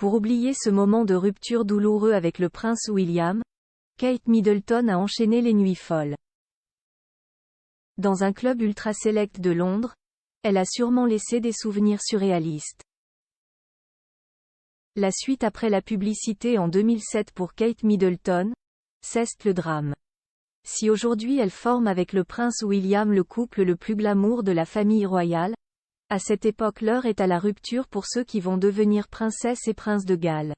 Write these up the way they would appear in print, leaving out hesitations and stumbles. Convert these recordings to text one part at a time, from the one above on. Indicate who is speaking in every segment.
Speaker 1: Pour oublier ce moment de rupture douloureux avec le prince William, Kate Middleton a enchaîné les nuits folles. Dans un club ultra select de Londres, elle a sûrement laissé des souvenirs surréalistes. La suite après la publicité en 2007 pour Kate Middleton, c'est le drame. Si aujourd'hui elle forme avec le prince William le couple le plus glamour de la famille royale, à cette époque l'heure est à la rupture pour ceux qui vont devenir princesse et prince de Galles.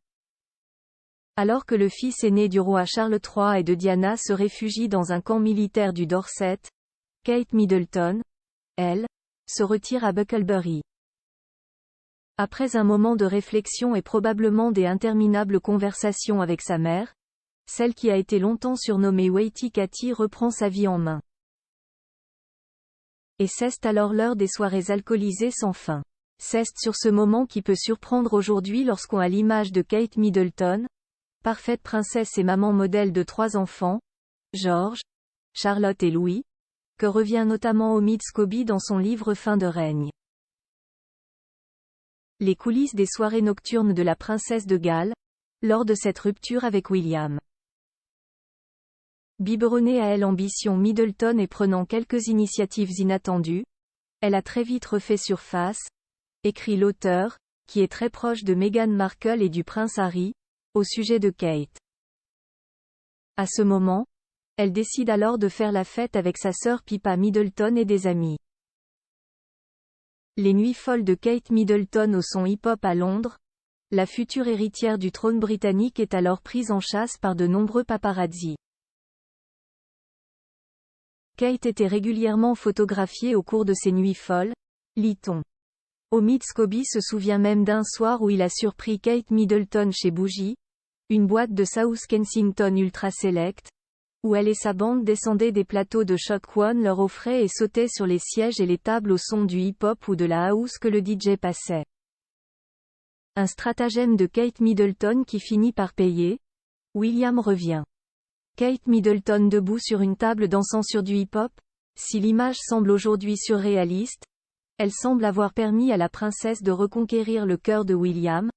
Speaker 1: Alors que le fils aîné du roi Charles III et de Diana se réfugie dans un camp militaire du Dorset, Kate Middleton, elle, se retire à Bucklebury. Après un moment de réflexion et probablement des interminables conversations avec sa mère, celle qui a été longtemps surnommée Waity Katy reprend sa vie en main. Et c'est alors l'heure des soirées alcoolisées sans fin. C'est sur ce moment qui peut surprendre aujourd'hui lorsqu'on a l'image de Kate Middleton, parfaite princesse et maman modèle de 3 enfants, George, Charlotte et Louis, que revient notamment Omid Scobie dans son livre Fin de règne. Les coulisses des soirées nocturnes de la princesse de Galles, lors de cette rupture avec William. Biberonnée à elle ambition Middleton et prenant quelques initiatives inattendues, elle a très vite refait surface, écrit l'auteur, qui est très proche de Meghan Markle et du prince Harry, au sujet de Kate. À ce moment, elle décide alors de faire la fête avec sa sœur Pippa Middleton et des amis. Les nuits folles de Kate Middleton au son hip-hop à Londres, la future héritière du trône britannique est alors prise en chasse par de nombreux paparazzi. Kate était régulièrement photographiée au cours de ces nuits folles, lit-on. Omid Scobie se souvient même d'un soir où il a surpris Kate Middleton chez Bougie, une boîte de South Kensington ultra select, où elle et sa bande descendaient des plateaux de Shock One leur offraient et sautaient sur les sièges et les tables au son du hip-hop ou de la house que le DJ passait. Un stratagème de Kate Middleton qui finit par payer. William revient. Kate Middleton debout sur une table dansant sur du hip-hop. Si l'image semble aujourd'hui surréaliste, elle semble avoir permis à la princesse de reconquérir le cœur de William,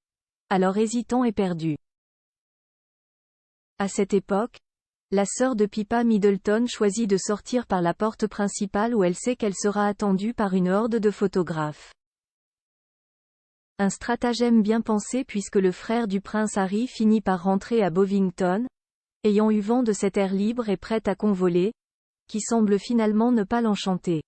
Speaker 1: alors hésitant et perdu. À cette époque, la sœur de Pippa Middleton choisit de sortir par la porte principale où elle sait qu'elle sera attendue par une horde de photographes. Un stratagème bien pensé puisque le frère du prince Harry finit par rentrer à Bovington, ayant eu vent de cet air libre et prêt à convoler, qui semble finalement ne pas l'enchanter.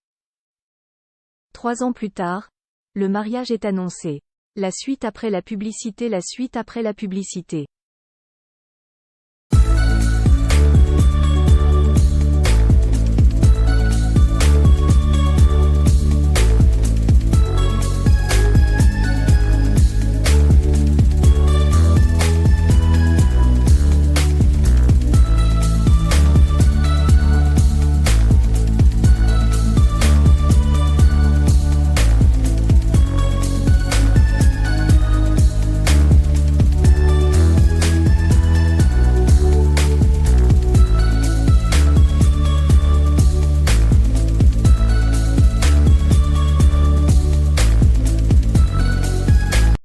Speaker 1: 3 ans plus tard, le mariage est annoncé. La suite après la publicité.